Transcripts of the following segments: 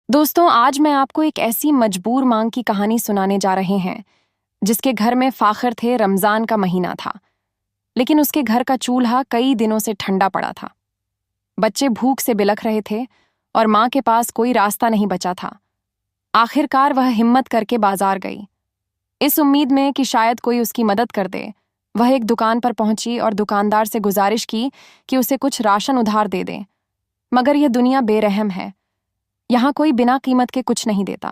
दोस्तों, आज मैं आपको एक ऐसी मजबूर मांग की कहानी सुनाने जा रहे हैं जिसके घर में फाखर थे। रमजान का महीना था, लेकिन उसके घर का चूल्हा कई दिनों से ठंडा पड़ा था। बच्चे भूख से बिलख रहे थे और माँ के पास कोई रास्ता नहीं बचा था। आखिरकार वह हिम्मत करके बाजार गई, इस उम्मीद में कि शायद कोई उसकी मदद कर दे। वह एक दुकान पर पहुंची और दुकानदार से गुजारिश की कि उसे कुछ राशन उधार दे दे। मगर यह दुनिया बेरहम है, यहाँ कोई बिना कीमत के कुछ नहीं देता।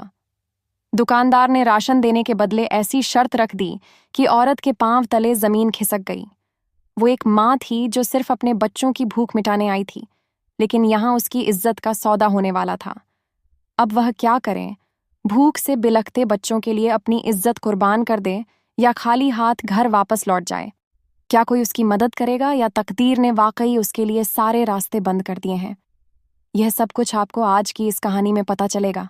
दुकानदार ने राशन देने के बदले ऐसी शर्त रख दी कि औरत के पांव तले जमीन खिसक गई। वो एक माँ थी जो सिर्फ अपने बच्चों की भूख मिटाने आई थी, लेकिन यहाँ उसकी इज्जत का सौदा होने वाला था। अब वह क्या करे? भूख से बिलखते बच्चों के लिए अपनी इज्जत कुर्बान कर दे या खाली हाथ घर वापस लौट जाए? क्या कोई उसकी मदद करेगा या तकदीर ने वाकई उसके लिए सारे रास्ते बंद कर दिए हैं? यह सब कुछ आपको आज की इस कहानी में पता चलेगा।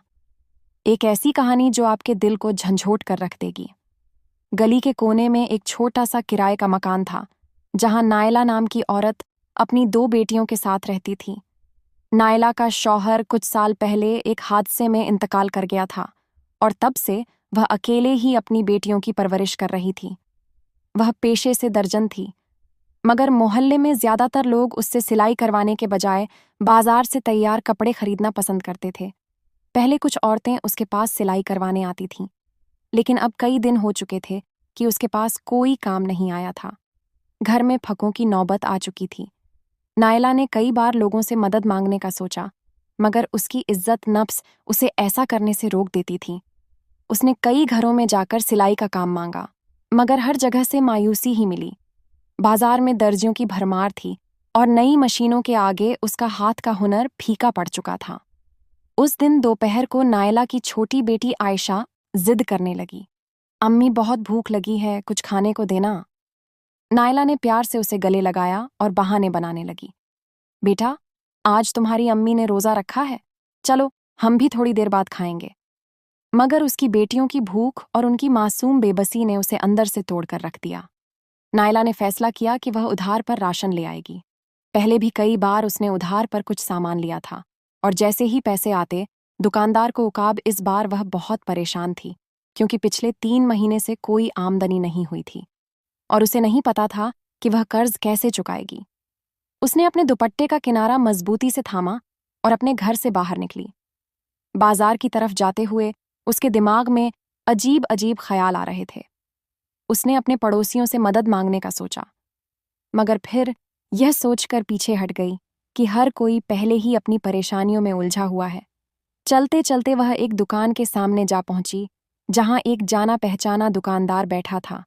एक ऐसी कहानी जो आपके दिल को झंझोट कर रख देगी। गली के कोने में एक छोटा सा किराए का मकान था, जहां नायला नाम की औरत अपनी दो बेटियों के साथ रहती थी। नायला का शौहर कुछ साल पहले एक हादसे में इंतकाल कर गया था और तब से वह अकेले ही अपनी बेटियों की परवरिश कर रही थी। वह पेशे से दर्जन थी, मगर मोहल्ले में ज्यादातर लोग उससे सिलाई करवाने के बजाय बाजार से तैयार कपड़े खरीदना पसंद करते थे। पहले कुछ औरतें उसके पास सिलाई करवाने आती थीं, लेकिन अब कई दिन हो चुके थे कि उसके पास कोई काम नहीं आया था। घर में फकों की नौबत आ चुकी थी। नायला ने कई बार लोगों से मदद मांगने का सोचा, मगर उसकी इज्जत नफ्स उसे ऐसा करने से रोक देती थी। उसने कई घरों में जाकर सिलाई का काम मांगा, मगर हर जगह से मायूसी ही मिली। बाजार में दर्जियों की भरमार थी और नई मशीनों के आगे उसका हाथ का हुनर फीका पड़ चुका था। उस दिन दोपहर को नायला की छोटी बेटी आयशा जिद करने लगी, अम्मी बहुत भूख लगी है, कुछ खाने को देना। नायला ने प्यार से उसे गले लगाया और बहाने बनाने लगी, बेटा, आज तुम्हारी अम्मी ने रोजा रखा है, चलो हम भी थोड़ी देर बाद खाएंगे। मगर उसकी बेटियों की भूख और उनकी मासूम बेबसी ने उसे अंदर से तोड़कर रख दिया। नायला ने फैसला किया कि वह उधार पर राशन ले आएगी। पहले भी कई बार उसने उधार पर कुछ सामान लिया था, और जैसे ही पैसे आते, दुकानदार को उकाब इस बार वह बहुत परेशान थी, क्योंकि पिछले 3 महीने से कोई आमदनी नहीं हुई थी और उसे नहीं पता था कि वह कर्ज कैसे चुकाएगी। उसने अपने दुपट्टे का किनारा मजबूती से थामा और अपने घर से बाहर निकली। बाजार की तरफ जाते हुए उसके दिमाग में अजीब अजीब ख्याल आ रहे थे। उसने अपने पड़ोसियों से मदद मांगने का सोचा, मगर फिर यह सोचकर पीछे हट गई कि हर कोई पहले ही अपनी परेशानियों में उलझा हुआ है। चलते चलते वह एक दुकान के सामने जा पहुंची, जहां एक जाना पहचाना दुकानदार बैठा था।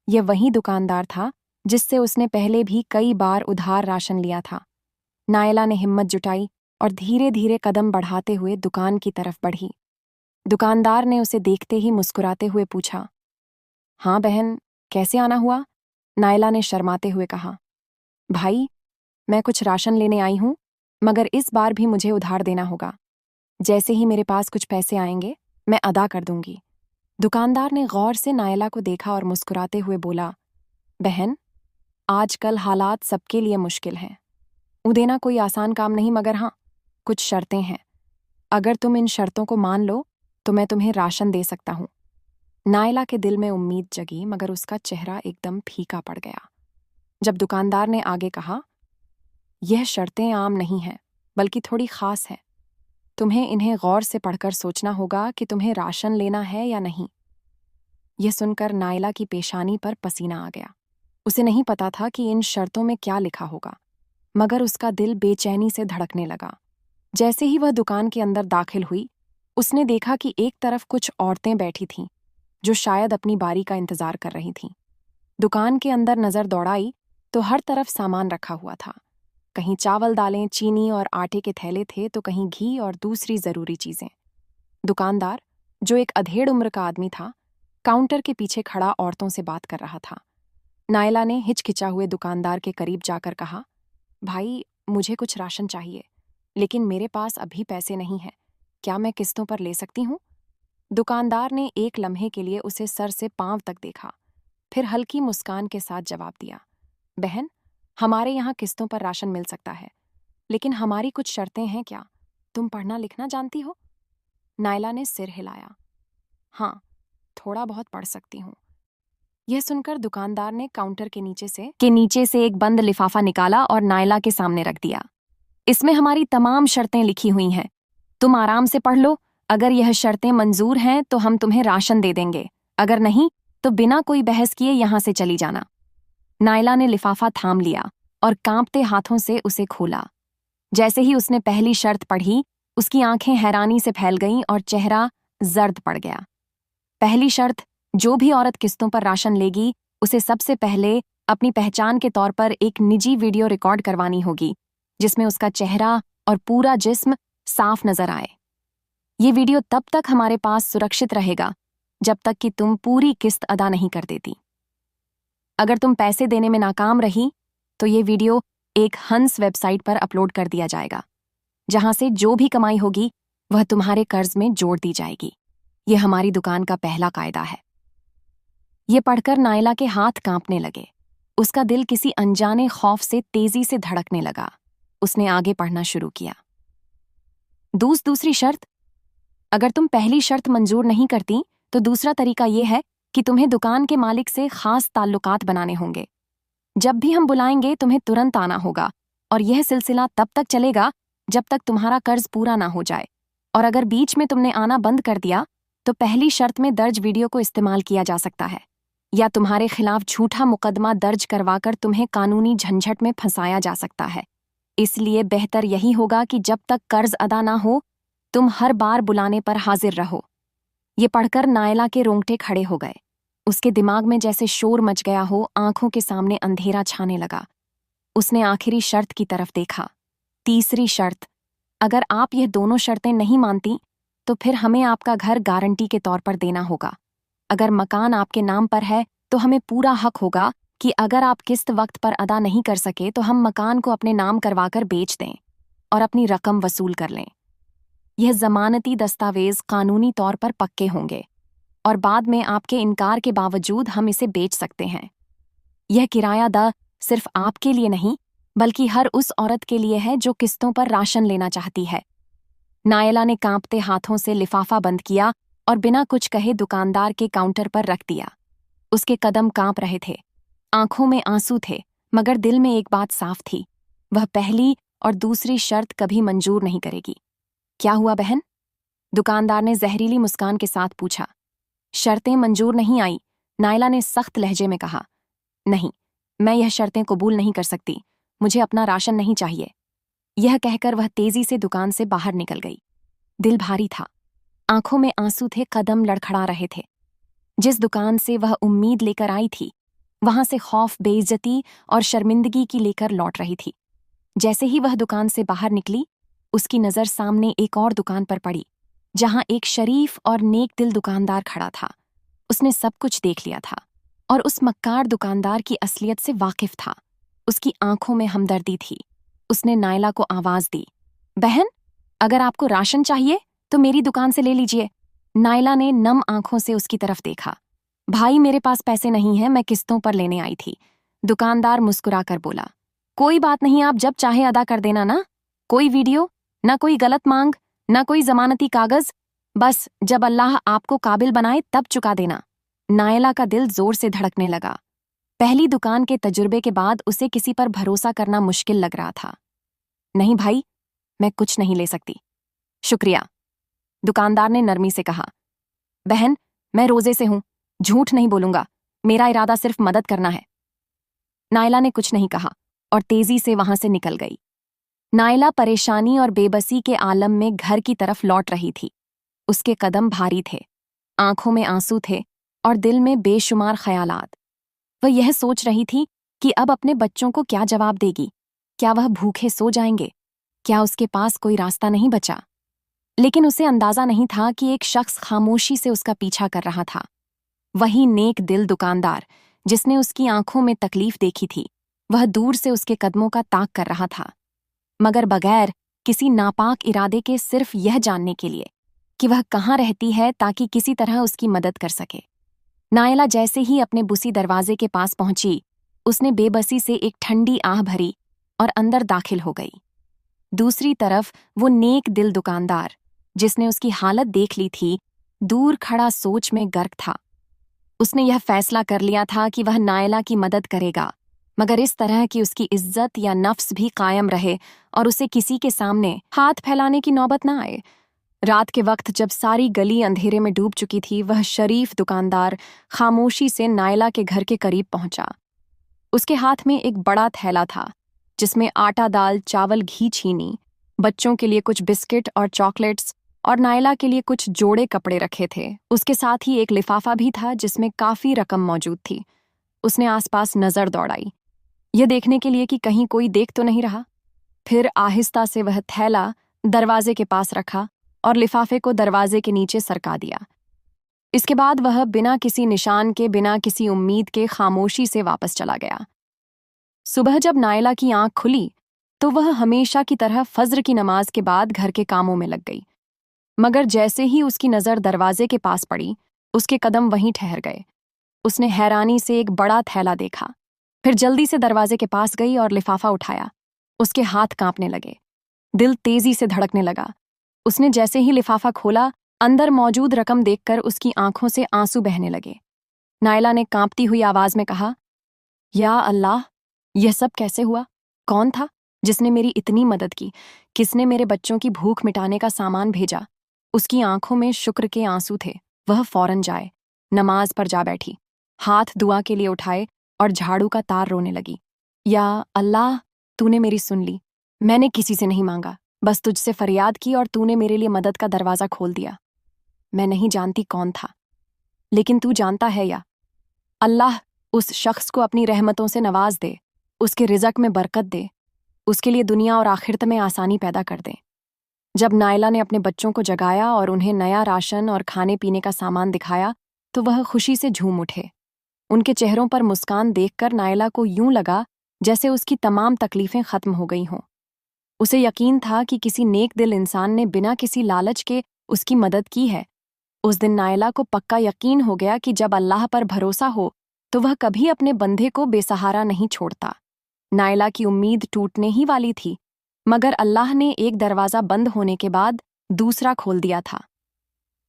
यह वही दुकानदार था जिससे उसने पहले भी कई बार उधार राशन लिया था। नायला ने हिम्मत जुटाई और धीरे धीरे कदम बढ़ाते हुए दुकान की तरफ बढ़ी। दुकानदार ने उसे देखते ही मुस्कुराते हुए पूछा, हाँ बहन, कैसे आना हुआ? नायला ने शर्माते हुए कहा, भाई, मैं कुछ राशन लेने आई हूं, मगर इस बार भी मुझे उधार देना होगा। जैसे ही मेरे पास कुछ पैसे आएंगे, मैं अदा कर दूंगी। दुकानदार ने गौर से नायला को देखा और मुस्कुराते हुए बोला, बहन, आजकल हालात सबके लिए मुश्किल हैं। देना कोई आसान काम नहीं, मगर हाँ, कुछ शर्तें हैं। अगर तुम इन शर्तों को मान लो तो मैं तुम्हें राशन दे सकता हूँ। नायला के दिल में उम्मीद जगी, मगर उसका चेहरा एकदम फीका पड़ गया। जब दुकानदार ने आगे कहा, यह शर्तें आम नहीं हैं, बल्कि थोड़ी खास हैं। तुम्हें इन्हें गौर से पढ़कर सोचना होगा कि तुम्हें राशन लेना है या नहीं। यह सुनकर नायला की पेशानी पर पसीना आ गया। उसे नहीं पता था कि इन शर्तों में क्या लिखा होगा, मगर उसका दिल बेचैनी से धड़कने लगा। जैसे ही वह दुकान के अंदर दाखिल हुई, उसने देखा कि एक तरफ कुछ औरतें बैठी थीं, जो शायद अपनी बारी का इंतजार कर रही थीं। दुकान के अंदर नजर दौड़ाई तो हर तरफ सामान रखा हुआ था। कहीं चावल, दालें, चीनी और आटे के थैले थे, तो कहीं घी और दूसरी जरूरी चीजें। दुकानदार, जो एक अधेड़ उम्र का आदमी था, काउंटर के पीछे खड़ा औरतों से बात कर रहा था। नायला ने हिचकिचा हुए दुकानदार के करीब जाकर कहा, भाई, मुझे कुछ राशन चाहिए, लेकिन मेरे पास अभी पैसे नहीं हैं। क्या मैं किस्तों पर ले सकती हूँ? दुकानदार ने एक लम्हे के लिए उसे सर से पांव तक देखा, फिर हल्की मुस्कान के साथ जवाब दिया, बहन, हमारे यहाँ किस्तों पर राशन मिल सकता है, लेकिन हमारी कुछ शर्तें हैं। क्या तुम पढ़ना लिखना जानती हो? नायला ने सिर हिलाया। हाँ, थोड़ा बहुत पढ़ सकती हूँ। यह सुनकर दुकानदार ने काउंटर के नीचे से एक बंद लिफाफा निकाला और नायला के सामने रख दिया। इसमें हमारी तमाम शर्तें लिखी हुई हैं। तुम आराम से पढ़ लो। अगर यह शर्तें मंजूर हैं तो हम तुम्हें राशन दे देंगे, अगर नहीं तो बिना कोई बहस किए यहां से चली जाना। नायला ने लिफाफा थाम लिया और कांपते हाथों से उसे खोला। जैसे ही उसने पहली शर्त पढ़ी, उसकी आंखें हैरानी से फैल गईं और चेहरा जर्द पड़ गया। पहली शर्त, जो भी औरत किस्तों पर राशन लेगी उसे सबसे पहले अपनी पहचान के तौर पर एक निजी वीडियो रिकॉर्ड करवानी होगी, जिसमें उसका चेहरा और पूरा जिस्म साफ नजर आए। ये वीडियो तब तक हमारे पास सुरक्षित रहेगा जब तक कि तुम पूरी किस्त अदा नहीं कर देती। अगर तुम पैसे देने में नाकाम रही तो ये वीडियो एक हंस वेबसाइट पर अपलोड कर दिया जाएगा, जहां से जो भी कमाई होगी वह तुम्हारे कर्ज में जोड़ दी जाएगी। यह हमारी दुकान का पहला कायदा है। ये पढ़कर नायला के हाथ कांपने लगे। उसका दिल किसी अनजाने खौफ से तेजी से धड़कने लगा। उसने आगे पढ़ना शुरू किया। दूसरी शर्त, अगर तुम पहली शर्त मंजूर नहीं करती तो दूसरा तरीका यह है कि तुम्हें दुकान के मालिक से खास ताल्लुकात बनाने होंगे। जब भी हम बुलाएंगे तुम्हें तुरंत आना होगा और यह सिलसिला तब तक चलेगा जब तक तुम्हारा कर्ज पूरा ना हो जाए। और अगर बीच में तुमने आना बंद कर दिया तो पहली शर्त में दर्ज वीडियो को इस्तेमाल किया जा सकता है या तुम्हारे खिलाफ झूठा मुकदमा दर्ज करवाकर तुम्हें कानूनी झंझट में फंसाया जा सकता है। इसलिए बेहतर यही होगा कि जब तक कर्ज अदा ना हो तुम हर बार बुलाने पर हाजिर रहो। ये पढ़कर नायला के रोंगटे खड़े हो गए। उसके दिमाग में जैसे शोर मच गया हो, आंखों के सामने अंधेरा छाने लगा। उसने आखिरी शर्त की तरफ देखा। तीसरी शर्त, अगर आप यह दोनों शर्तें नहीं मानती तो फिर हमें आपका घर गारंटी के तौर पर देना होगा। अगर मकान आपके नाम पर है तो हमें पूरा हक होगा कि अगर आप किस्त वक्त पर अदा नहीं कर सके तो हम मकान को अपने नाम करवाकर बेच दें और अपनी रकम वसूल कर लें। यह जमानती दस्तावेज कानूनी तौर पर पक्के होंगे और बाद में आपके इनकार के बावजूद हम इसे बेच सकते हैं। यह किराया द सिर्फ आपके लिए नहीं बल्कि हर उस औरत के लिए है जो किस्तों पर राशन लेना चाहती है। नायला ने कांपते हाथों से लिफाफा बंद किया और बिना कुछ कहे दुकानदार के काउंटर पर रख दिया। उसके कदम कांप रहे थे, आंखों में आंसू थे, मगर दिल में एक बात साफ थी, वह पहली और दूसरी शर्त कभी मंजूर नहीं करेगी। क्या हुआ बहन? दुकानदार ने जहरीली मुस्कान के साथ पूछा। शर्तें मंजूर नहीं आई, नायला ने सख्त लहजे में कहा। नहीं, मैं यह शर्तें कबूल नहीं कर सकती। मुझे अपना राशन नहीं चाहिए। यह कहकर वह तेजी से दुकान से बाहर निकल गई। दिल भारी था, आंखों में आंसू थे, कदम लड़खड़ा रहे थे। जिस दुकान से वह उम्मीद लेकर आई थी वहां से खौफ, बेइज्जती और शर्मिंदगी की लेकर लौट रही थी। जैसे ही वह दुकान से बाहर निकली, उसकी नजर सामने एक और दुकान पर पड़ी, जहां एक शरीफ और नेक दिल दुकानदार खड़ा था। उसने सब कुछ देख लिया था और उस मक्कार दुकानदार की असलियत से वाकिफ था। उसकी आंखों में हमदर्दी थी। उसने नायला को आवाज दी, बहन, अगर आपको राशन चाहिए तो मेरी दुकान से ले लीजिए। नायला ने नम आंखों से उसकी तरफ देखा। भाई, मेरे पास पैसे नहीं हैं, मैं किस्तों पर लेने आई थी। दुकानदार मुस्कुराकर बोला, कोई बात नहीं, आप जब चाहे अदा कर देना ना। कोई वीडियो, ना कोई गलत मांग, ना कोई जमानती कागज, बस जब अल्लाह आपको काबिल बनाए तब चुका देना। नायला का दिल जोर से धड़कने लगा। पहली दुकान के तजुर्बे के बाद उसे किसी पर भरोसा करना मुश्किल लग रहा था। नहीं भाई, मैं कुछ नहीं ले सकती। शुक्रिया, दुकानदार ने नरमी से कहा। बहन, मैं रोजे से हूं, झूठ नहीं बोलूंगा, मेरा इरादा सिर्फ मदद करना है। नायला ने कुछ नहीं कहा और तेजी से वहां से निकल गई। नायला परेशानी और बेबसी के आलम में घर की तरफ लौट रही थी। उसके कदम भारी थे, आंखों में आंसू थे और दिल में बेशुमार ख्यालात। वह यह सोच रही थी कि अब अपने बच्चों को क्या जवाब देगी। क्या वह भूखे सो जाएंगे? क्या उसके पास कोई रास्ता नहीं बचा? लेकिन उसे अंदाजा नहीं था कि एक शख्स खामोशी से उसका पीछा कर रहा था। वही नेक दिल दुकानदार जिसने उसकी आंखों में तकलीफ देखी थी, वह दूर से उसके कदमों का ताक कर रहा था, मगर बगैर किसी नापाक इरादे के, सिर्फ यह जानने के लिए कि वह कहाँ रहती है ताकि किसी तरह उसकी मदद कर सके। नायला जैसे ही अपने बुसी दरवाजे के पास पहुंची, उसने बेबसी से एक ठंडी आह भरी और अंदर दाखिल हो गई। दूसरी तरफ वो नेक दिल दुकानदार जिसने उसकी हालत देख ली थी, दूर खड़ा सोच में गर्क था। उसने यह फैसला कर लिया था कि वह नायला की मदद करेगा, मगर इस तरह कि उसकी इज्जत या नफ्स भी कायम रहे और उसे किसी के सामने हाथ फैलाने की नौबत ना आए। रात के वक्त जब सारी गली अंधेरे में डूब चुकी थी, वह शरीफ दुकानदार खामोशी से नायला के घर के करीब पहुंचा। उसके हाथ में एक बड़ा थैला था, जिसमें आटा, दाल, चावल, घी, चीनी, बच्चों के लिए कुछ बिस्किट और चॉकलेट्स और नायला के लिए कुछ जोड़े कपड़े रखे थे। उसके साथ ही एक लिफाफा भी था जिसमें काफी रकम मौजूद थी। उसने आसपास नजर दौड़ाई, यह देखने के लिए कि कहीं कोई देख तो नहीं रहा। फिर आहिस्ता से वह थैला दरवाजे के पास रखा और लिफाफे को दरवाजे के नीचे सरका दिया। इसके बाद वह बिना किसी निशान के, बिना किसी उम्मीद के खामोशी से वापस चला गया। सुबह जब नायला की आंख खुली तो वह हमेशा की तरह फज्र की नमाज के बाद घर के कामों में लग गई। मगर जैसे ही उसकी नजर दरवाजे के पास पड़ी, उसके कदम वहीं ठहर गए। उसने हैरानी से एक बड़ा थैला देखा, फिर जल्दी से दरवाजे के पास गई और लिफाफा उठाया। उसके हाथ कांपने लगे, दिल तेजी से धड़कने लगा। उसने जैसे ही लिफाफा खोला, अंदर मौजूद रकम देखकर उसकी आंखों से आंसू बहने लगे। नायला ने कांपती हुई आवाज में कहा, या अल्लाह, यह सब कैसे हुआ? कौन था जिसने मेरी इतनी मदद की? किसने मेरे बच्चों की भूख मिटाने का सामान भेजा? उसकी आंखों में शुक्र के आंसू थे। वह फौरन जाए नमाज पर जा बैठी, हाथ दुआ के लिए उठाए और झाड़ू का तार रोने लगी। या अल्लाह, तूने मेरी सुन ली। मैंने किसी से नहीं मांगा, बस तुझसे फरियाद की और तूने मेरे लिए मदद का दरवाजा खोल दिया। मैं नहीं जानती कौन था, लेकिन तू जानता है। या अल्लाह, उस शख्स को अपनी रहमतों से नवाज दे, उसके रिज़्क में बरकत दे, उसके लिए दुनिया और आखिरत में आसानी पैदा कर दे। जब नायला ने अपने बच्चों को जगाया और उन्हें नया राशन और खाने पीने का सामान दिखाया, तो वह खुशी से झूम उठे। उनके चेहरों पर मुस्कान देखकर नायला को यूं लगा जैसे उसकी तमाम तकलीफें खत्म हो गई हों। उसे यकीन था कि किसी नेक दिल इंसान ने बिना किसी लालच के उसकी मदद की है। उस दिन नायला को पक्का यकीन हो गया कि जब अल्लाह पर भरोसा हो तो वह कभी अपने बंधे को बेसहारा नहीं छोड़ता। नायला की उम्मीद टूटने ही वाली थी, मगर अल्लाह ने एक दरवाज़ा बंद होने के बाद दूसरा खोल दिया था।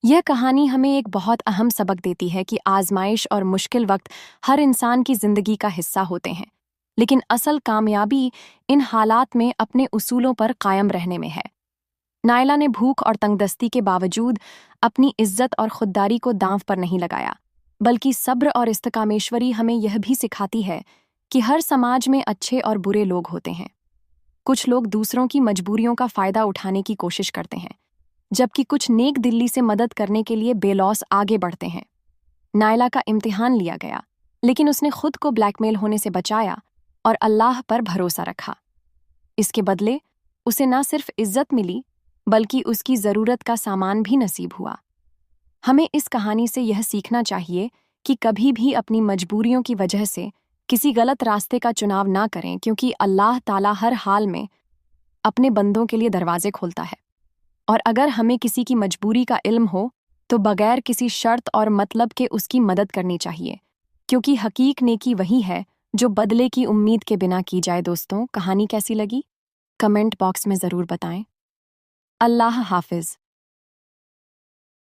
यह कहानी हमें एक बहुत अहम सबक देती है कि आजमाइश और मुश्किल वक्त हर इंसान की जिंदगी का हिस्सा होते हैं, लेकिन असल कामयाबी इन हालात में अपने उसूलों पर कायम रहने में है। नायला ने भूख और तंगदस्ती के बावजूद अपनी इज्जत और खुददारी को दांव पर नहीं लगाया, बल्कि सब्र और इस्तकामेश्वरी हमें यह भी सिखाती है कि हर समाज में अच्छे और बुरे लोग होते हैं। कुछ लोग दूसरों की मजबूरियों का फायदा उठाने की कोशिश करते हैं, जबकि कुछ नेक दिल्ली से मदद करने के लिए बेलौस आगे बढ़ते हैं। नायला का इम्तिहान लिया गया, लेकिन उसने खुद को ब्लैकमेल होने से बचाया और अल्लाह पर भरोसा रखा। इसके बदले उसे न सिर्फ इज्जत मिली, बल्कि उसकी ज़रूरत का सामान भी नसीब हुआ। हमें इस कहानी से यह सीखना चाहिए कि कभी भी अपनी मजबूरियों की वजह से किसी गलत रास्ते का चुनाव ना करें, क्योंकि अल्लाह ताला हर हाल में अपने बंदों के लिए दरवाजे खोलता है। और अगर हमें किसी की मजबूरी का इल्म हो तो बगैर किसी शर्त और मतलब के उसकी मदद करनी चाहिए, क्योंकि हकीक नेकी वही है जो बदले की उम्मीद के बिना की जाए। दोस्तों, कहानी कैसी लगी? कमेंट बॉक्स में ज़रूर बताएं। अल्लाह हाफिज़।